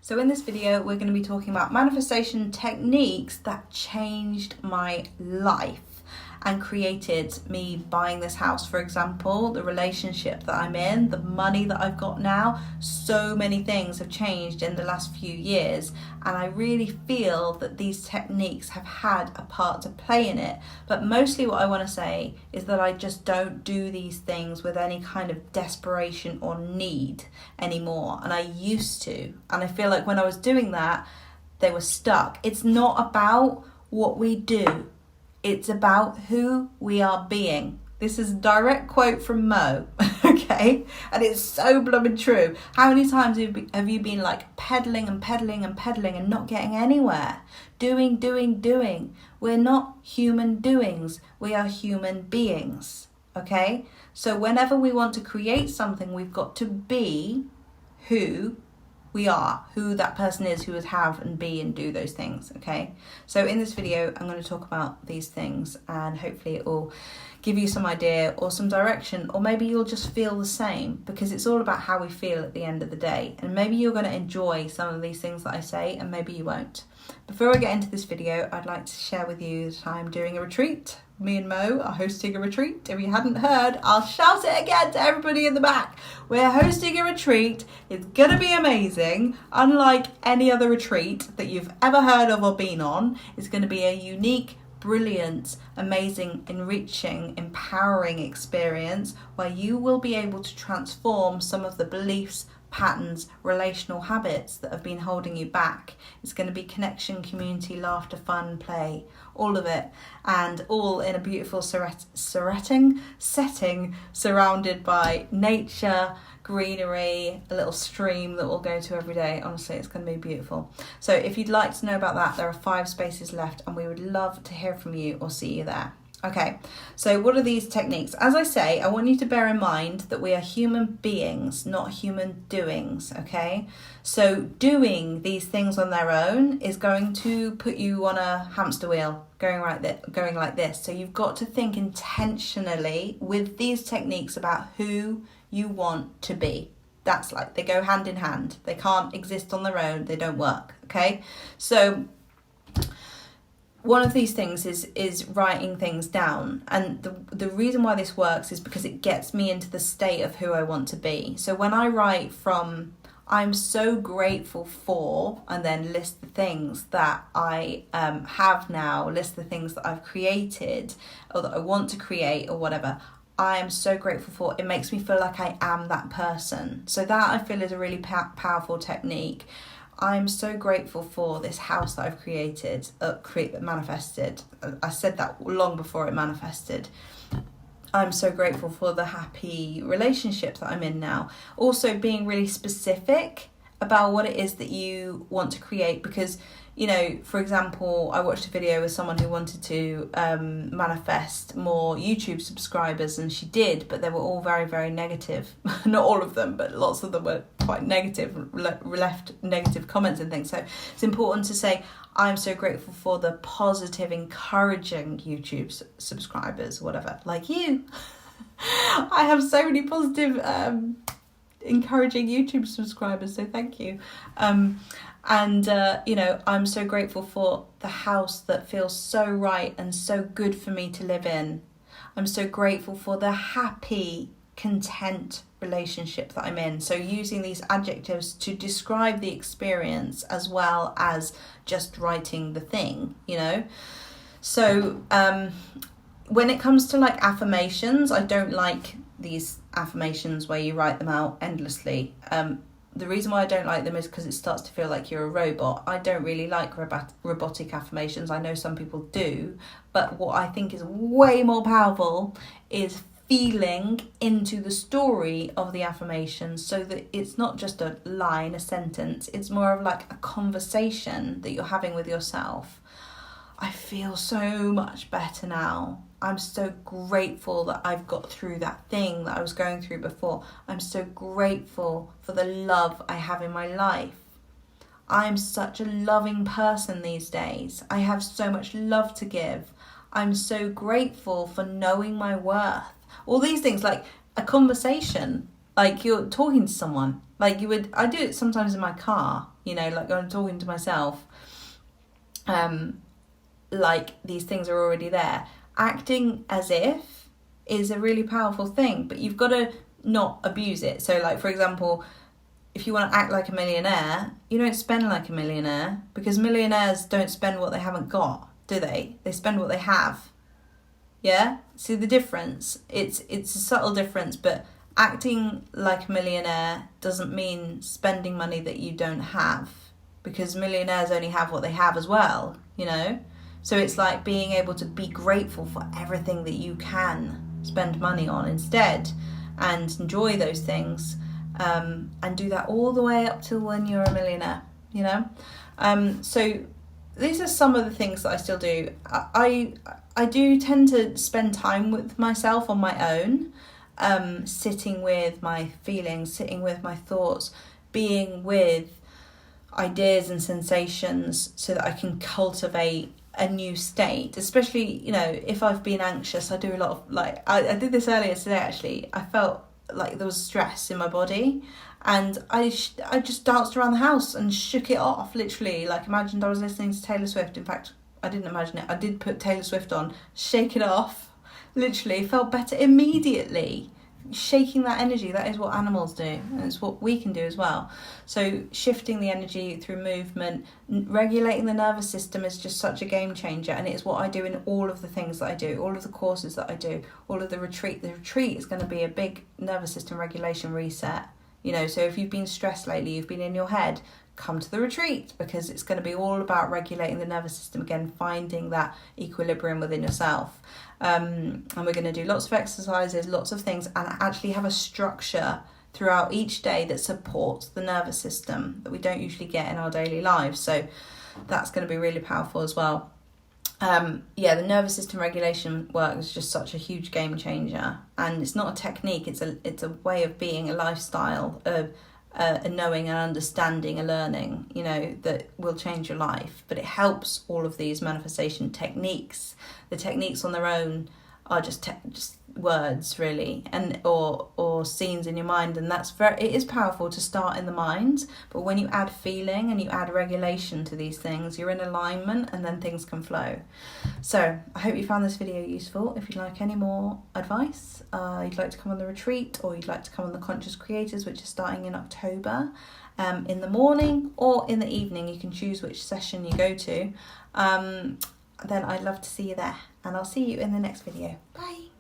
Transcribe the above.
So in this video, we're going to be talking about manifestation techniques that changed my life and created me buying this house, for example, the relationship that I'm in, the money that I've got now. So many things have changed in the last few years, and I really feel that these techniques have had a part to play in it. But mostly what I want to say is that I just don't do these things with any kind of desperation or need anymore. And I used to, and I feel like when I was doing that, they were stuck. It's not about what we do. It's about who we are being. This is a direct quote from Mo, okay? And it's so blooming true. How many times have you been like peddling and peddling and peddling and not getting anywhere? Doing. We're not human doings. We are human beings, okay? So whenever we want to create something, we've got to be who we are, who that person is who would have and be and do those things, okay? So in this video, I'm going to talk about these things, and hopefully it will give you some idea or some direction, or maybe you'll just feel the same, because it's all about how we feel at the end of the day. And maybe you're going to enjoy some of these things that I say, and maybe you won't. Before I get into this video, I'd like to share with you that I'm doing a retreat. Me and Mo are hosting a retreat. If you hadn't heard, I'll shout it again to everybody in the back. We're hosting a retreat. It's gonna be amazing. Unlike any other retreat that you've ever heard of or been on, it's gonna be a unique, brilliant, amazing, enriching, empowering experience where you will be able to transform some of the beliefs, patterns, relational habits that have been holding you back. It's going to be connection, community, laughter, fun, play, all of it, and all in a beautiful setting surrounded by nature, greenery, a little stream that we'll go to every day. Honestly, it's going to be beautiful. So if you'd like to know about that, there are 5 spaces left, and we would love to hear from you or see you there. Okay, so what are these techniques? As I say, I want you to bear in mind that we are human beings, not human doings, okay? So doing these things on their own is going to put you on a hamster wheel, going like this. So you've got to think intentionally with these techniques about who you want to be. That's like, they go hand in hand. They can't exist on their own. They don't work, okay? So one of these things is writing things down, and the reason why this works is because it gets me into the state of who I want to be. So when I write from I'm so grateful for, and then list the things that I have now, list the things that I've created or that I want to create or whatever, I am so grateful for, it makes me feel like I am that person. So that I feel is a really powerful technique. I'm so grateful for this house that I've manifested. I said that long before it manifested. I'm so grateful for the happy relationship that I'm in now. Also being really specific about what it is that you want to create, because, you know, for example, I watched a video with someone who wanted to manifest more YouTube subscribers, and she did, but they were all very, very negative. Not all of them, but lots of them were quite negative, left negative comments and things. So it's important to say, I'm so grateful for the positive, encouraging YouTube subscribers, whatever, like you. I have so many positive, encouraging YouTube subscribers, so thank you. You know, I'm so grateful for the house that feels so right and so good for me to live in. I'm so grateful for the happy, content relationship that I'm in. So using these adjectives to describe the experience as well as just writing the thing, you know. So when it comes to like affirmations, I don't like these affirmations where you write them out endlessly. The reason why I don't like them is because it starts to feel like you're a robot. I don't really like robotic affirmations. I know some people do, but what I think is way more powerful is feeling into the story of the affirmation, so that it's not just a line, a sentence. It's more of like a conversation that you're having with yourself. I feel so much better now. I'm so grateful that I've got through that thing that I was going through before. I'm so grateful for the love I have in my life. I'm such a loving person these days. I have so much love to give. I'm so grateful for knowing my worth. All these things, like a conversation, like you're talking to someone. Like I do it sometimes in my car, you know, like when I'm talking to myself, like these things are already there. Acting as if is a really powerful thing, but you've got to not abuse it. So like, for example, if you want to act like a millionaire, you don't spend like a millionaire, because millionaires don't spend what they haven't got, do they? They spend what they have. Yeah? See the difference? It's a subtle difference, but acting like a millionaire doesn't mean spending money that you don't have, because millionaires only have what they have as well, you know? So it's like being able to be grateful for everything that you can spend money on instead, and enjoy those things, and do that all the way up till when you're a millionaire, you know? So these are some of the things that I still do. I do tend to spend time with myself on my own, sitting with my feelings, sitting with my thoughts, being with ideas and sensations, so that I can cultivate a new state. Especially, you know, if I've been anxious, I do a lot of, like, I did this earlier today actually. I felt like there was stress in my body, and I just danced around the house and shook it off, literally. Like, imagined I was listening to Taylor Swift. In fact, I didn't imagine it, I did put Taylor Swift on, shake it off, literally felt better immediately. Shaking that energy, that is what animals do, and it's what we can do as well. So shifting the energy through movement, regulating the nervous system is just such a game changer, and it's what I do in all of the things that I do, all of the courses that I do, all of the retreat. The retreat is going to be a big nervous system regulation reset, you know. So if you've been stressed lately, you've been in your head, come to the retreat, because it's going to be all about regulating the nervous system again, finding that equilibrium within yourself. And we're going to do lots of exercises, lots of things, and actually have a structure throughout each day that supports the nervous system that we don't usually get in our daily lives. So that's going to be really powerful as well. The nervous system regulation work is just such a huge game changer, and it's not a technique, it's a way of being, a lifestyle, a knowing and understanding, a learning, you know, that will change your life. But it helps all of these manifestation techniques. The techniques on their own are just words, really, and or scenes in your mind, and it is powerful to start in the mind. But when you add feeling and you add regulation to these things, you're in alignment, and then things can flow. So I hope you found this video useful. If you'd like any more advice, you'd like to come on the retreat, or you'd like to come on the Conscious Creators, which is starting in October, in the morning or in the evening, you can choose which session you go to, then I'd love to see you there, and I'll see you in the next video. Bye.